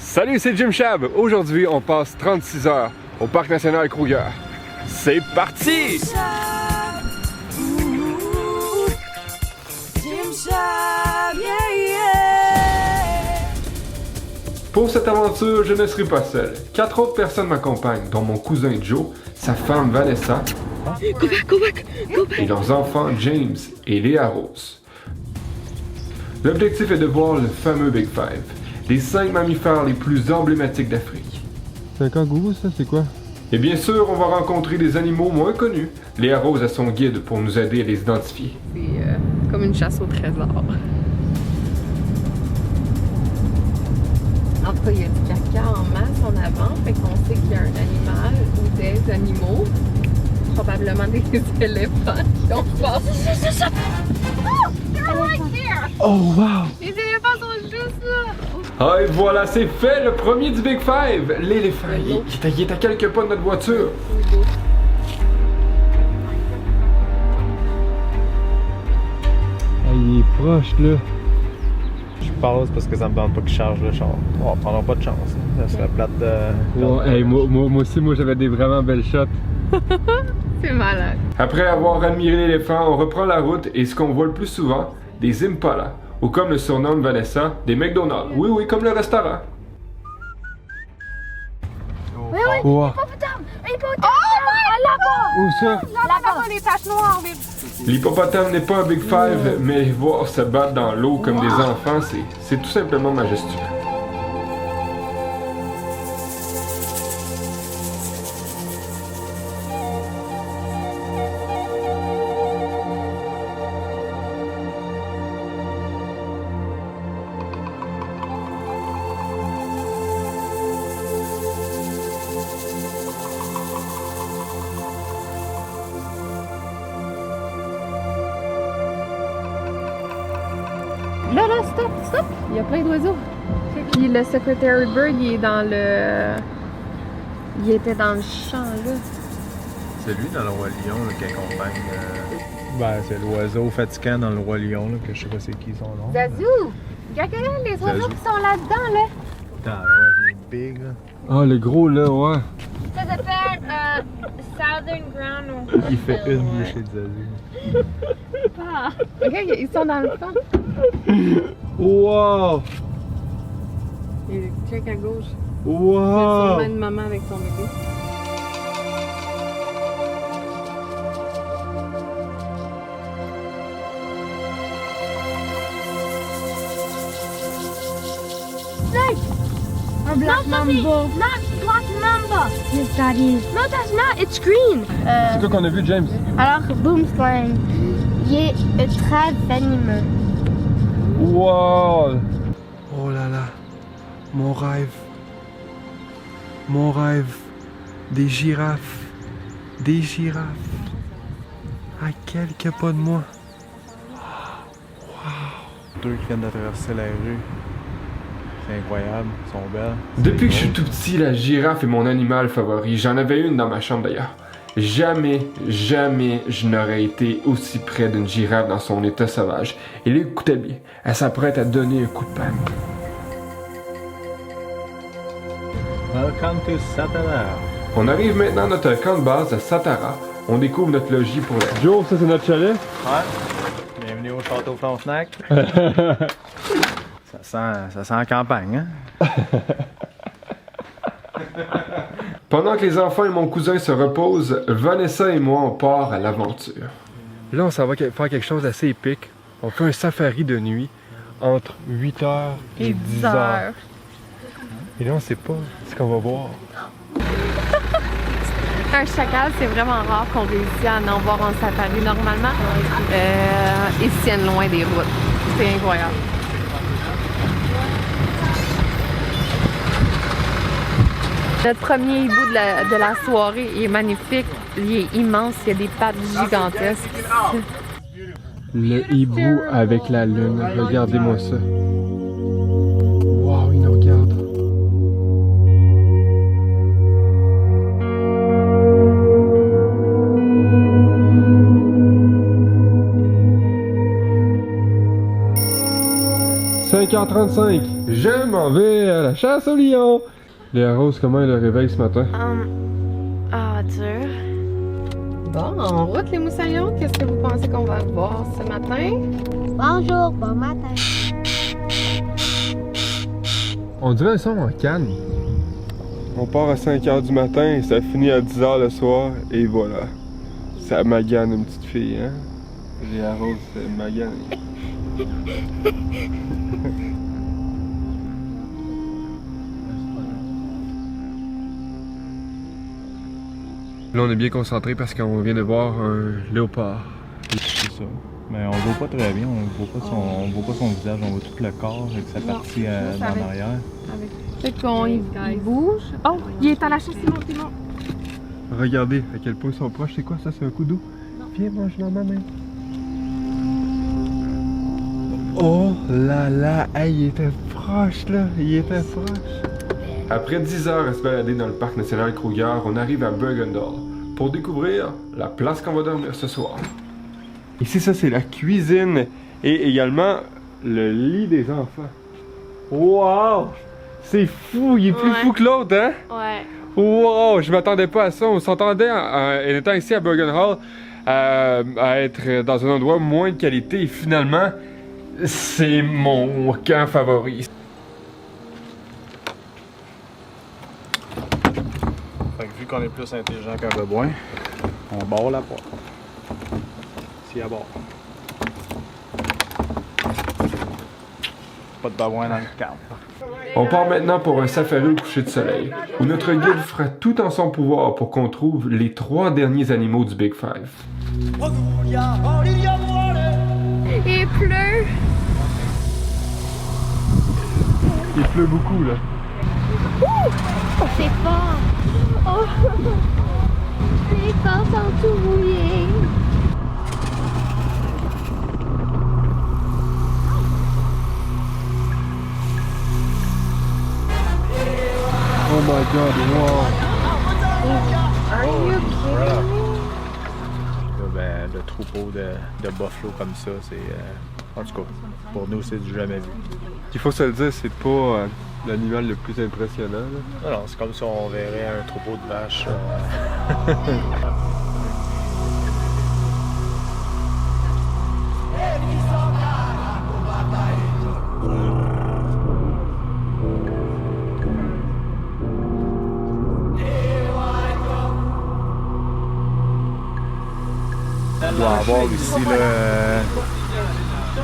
Salut, c'est Jim Chab. Aujourd'hui, on passe 36 heures au Parc National Kruger. C'est parti! Pour cette aventure, je ne serai pas seul. 4 autres personnes m'accompagnent, dont mon cousin Joe, sa femme Vanessa, et leurs enfants James et Léa Rose. L'objectif est de voir le fameux Big Five, les 5 mammifères les plus emblématiques d'Afrique. C'est un kangourou, ça? C'est quoi? Et bien sûr, on va rencontrer des animaux moins connus. Léa Rose a son guide pour nous aider à les identifier. C'est comme une chasse au trésor. En tout cas, il y a du caca en masse en avant, fait qu'on sait qu'il y a un animal ou des animaux. Probablement des éléphants qui ont passé. Oh, wow! Les éléphants sont juste là! Ah, et voilà, c'est fait, le premier du Big Five! L'éléphant, il est à quelques pas de notre voiture. Ah, il est proche, là. Je passe parce que ça me tente pas qu'il charge le char. On prendra pas de chance. Ça serait plate de... Ouais, hey, moi aussi, j'avais des vraiment belles shots. C'est malade. Après avoir admiré l'éléphant, on reprend la route et ce qu'on voit le plus souvent, des Impala, ou comme le surnomme Vanessa, des McDonald's. Oui, oui, comme le restaurant. Oui, Wow. là-bas! Où ça? Là-bas, les taches noires. L'hippopotame n'est pas un Big Five, mais voir se battre dans l'eau comme des enfants, c'est tout simplement majestueux. Là, stop! Il y a plein d'oiseaux. Puis le Secretary Bird, il est dans le... Il était dans le champ, là. C'est lui dans le Roi Lion là, qui accompagne... Ben, c'est l'oiseau fatigant dans le Roi Lion, là, que je sais pas c'est qui son nom. Zazou! Regarde les oiseaux qui sont là-dedans, là. Putain, ouais, il est big, là. Ah, le gros, là, ouais. Ça s'appelle Southern Ground. Il fait une bouchée de Zazu. Regarde, ils sont dans le fond. Wow! Et check à gauche. C'est Wow! sûrement une maman avec son bébé. Un black mamba. Not black mamba. Yes, that is. No, that's not. It's green. C'est quoi qu'on a vu, James? Alors, Boomslang, il est très venimeux. Wow! Oh là là, mon rêve. Mon rêve. Des girafes. Des girafes. À quelques pas de moi. Deux qui viennent de traverser la rue. C'est incroyable, ils sont belles. Depuis que je suis tout petit, la girafe est mon animal favori. J'en avais une dans ma chambre d'ailleurs. Jamais je n'aurais été aussi près d'une girafe dans son état sauvage. Et là, écoutez bien, elle s'apprête à donner un coup de panne. Welcome to Satara. On arrive maintenant à notre camp de base à Satara. On découvre notre logis pour la... Joe, ça c'est notre chalet? Ouais. Bienvenue au Château Frontenac. Ça sent la campagne, hein? Pendant que les enfants et mon cousin se reposent, Vanessa et moi on part à l'aventure. Là, on s'en va faire quelque chose d'assez épique. On fait un safari de nuit entre 8h et 10h. Et là, on sait pas ce qu'on va voir. Un chacal, c'est vraiment rare qu'on réussisse à en voir en safari normalement. Ils se tiennent loin des routes. C'est incroyable. Notre premier hibou de la soirée est magnifique. Il est immense. Il y a des pattes gigantesques. Le hibou avec la lune. Regardez-moi ça. Wow, il nous regarde. « 5h35, Je m'en vais à la chasse au lion! Léa Rose, comment est le réveil ce matin? Dur. Bon, en route les moussaillons, qu'est-ce que vous pensez qu'on va voir ce matin? Bonjour, bon matin. On dirait un son en canne. On part à 5h du matin et ça finit à 10h le soir et voilà. Ça magane une petite fille, hein? Léa Rose, c'est magane. Là, on est bien concentré parce qu'on vient de voir un léopard. C'est ça. Mais on le voit pas très bien, on voit pas son visage, on voit tout le corps avec sa partie dans l'arrière. Peut-être qu'il bouge. Oh, il est à la chasse, Simon. Regardez à quel point ils sont proches. C'est quoi ça? C'est un coup d'eau? Viens, mange dans ma main. Oh là là! Hey, il était proche là! Il était proche! Après 10 heures à se balader dans le parc national Kruger, on arrive à Burgendal pour découvrir la place qu'on va dormir ce soir. Ici, ça, c'est la cuisine et également le lit des enfants. Wow! C'est fou! Il est plus fou que l'autre, hein? Ouais. Wow! Je m'attendais pas à ça. On s'entendait, en étant ici à Burgenhall, à être dans un endroit moins de qualité et finalement, c'est mon camp favori. Fait que vu qu'on est plus intelligent qu'un babouin, on barre la porte. Si à bord. Pas de babouin dans le camp. On part maintenant pour un safari au coucher de soleil, où notre guide fera tout en son pouvoir pour qu'on trouve les 3 derniers animaux du Big Five. Il pleut. Il pleut beaucoup, là. Oh, c'est fort. Oh, les corps sont tout mouillés. Oh my god, wow! Are you kidding me? Là, ben, le troupeau de buffalo comme ça, c'est. En tout cas, pour nous, c'est du jamais vu. Il faut se le dire, c'est pas l'animal le plus impressionnant, là. Non, c'est comme si on verrait un troupeau de vaches. On doit avoir ici là,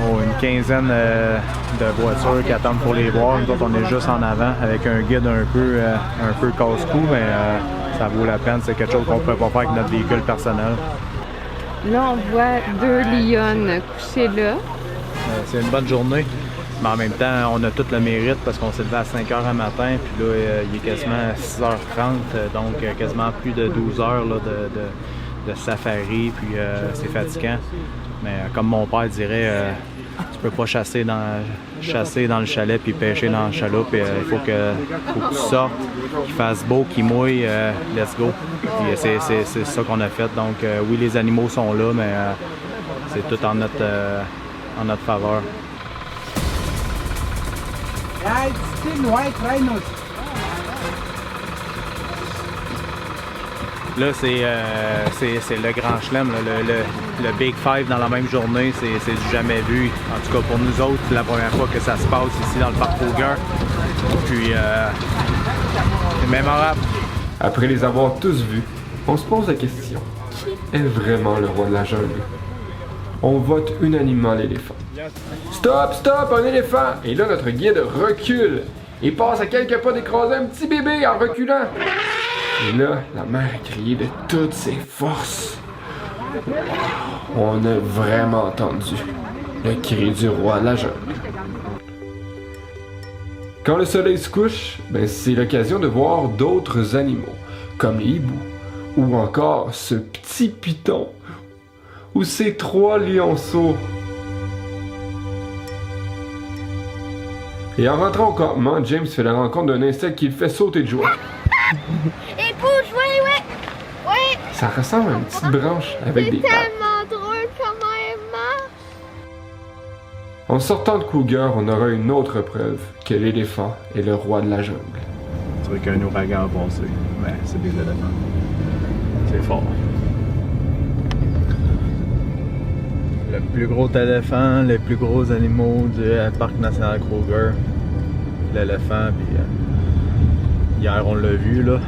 une quinzaine de voitures qui attendent pour les voir. Nous autres, on est juste en avant avec un guide un peu casse-cou, mais ça vaut la peine. C'est quelque chose qu'on ne pourrait pas faire avec notre véhicule personnel. Là, on voit 2 lionnes couchées là. C'est une bonne journée, mais en même temps, on a tout le mérite parce qu'on s'est levé à 5h un matin, puis là, il est quasiment 6h30, donc quasiment plus de 12 heures là, de safari, puis c'est fatigant. Mais comme mon père dirait, tu peux pas chasser dans le chalet puis pêcher dans le chaloupe. Il faut que tu sortes, qu'il fasse beau, qu'il mouille, let's go. Puis c'est ça qu'on a fait. Donc oui, les animaux sont là, mais c'est tout en notre faveur. Yeah, it's still white rhinos. Là, c'est le grand chelem, là, le Big Five dans la même journée, c'est du jamais vu. En tout cas, pour nous autres, c'est la première fois que ça se passe ici dans le parc Kruger. Puis, c'est mémorable. Après les avoir tous vus, on se pose la question, est vraiment le roi de la jungle? On vote unanimement l'éléphant. Stop, stop, un éléphant! Et là, notre guide recule et passe à quelques pas d'écraser un petit bébé en reculant. Et là, la mère a crié de toutes ses forces. On a vraiment entendu le cri du roi de la jungle. Quand le soleil se couche, c'est l'occasion de voir d'autres animaux, comme les hiboux, ou encore ce petit python, ou ces 3 lionceaux. Et en rentrant au campement, James fait la rencontre d'un insecte qui le fait sauter de joie. Il bouge, oui. Ça ressemble à une petite branche avec des pattes. Tellement drôle comment elle marche. En sortant de Kruger, on aura une autre preuve que l'éléphant est le roi de la jungle. Tu vois qu'un ouragan a passé, mais c'est des éléphants. C'est fort. Le plus gros éléphant, les plus gros animaux du parc national Kruger. L'éléphant, puis hier on l'a vu, là,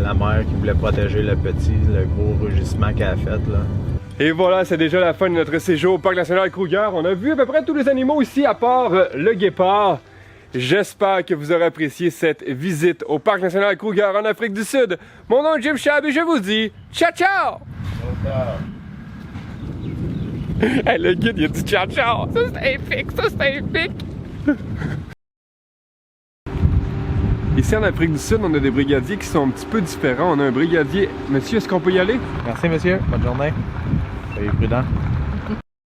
la mère qui voulait protéger le petit, le gros rugissement qu'elle a fait. Là. Et voilà, c'est déjà la fin de notre séjour au parc national Kruger. On a vu à peu près tous les animaux ici, à part le guépard. J'espère que vous aurez apprécié cette visite au parc national Kruger en Afrique du Sud. Mon nom est Jim Chab et je vous dis ciao ciao! Hey, le guide il a dit ciao ciao! Ça c'est épique, ça c'est épique! Ici en Afrique du Sud, on a des brigadiers qui sont un petit peu différents. On a un brigadier... Monsieur, est-ce qu'on peut y aller? Merci monsieur, bonne journée. Soyez prudents.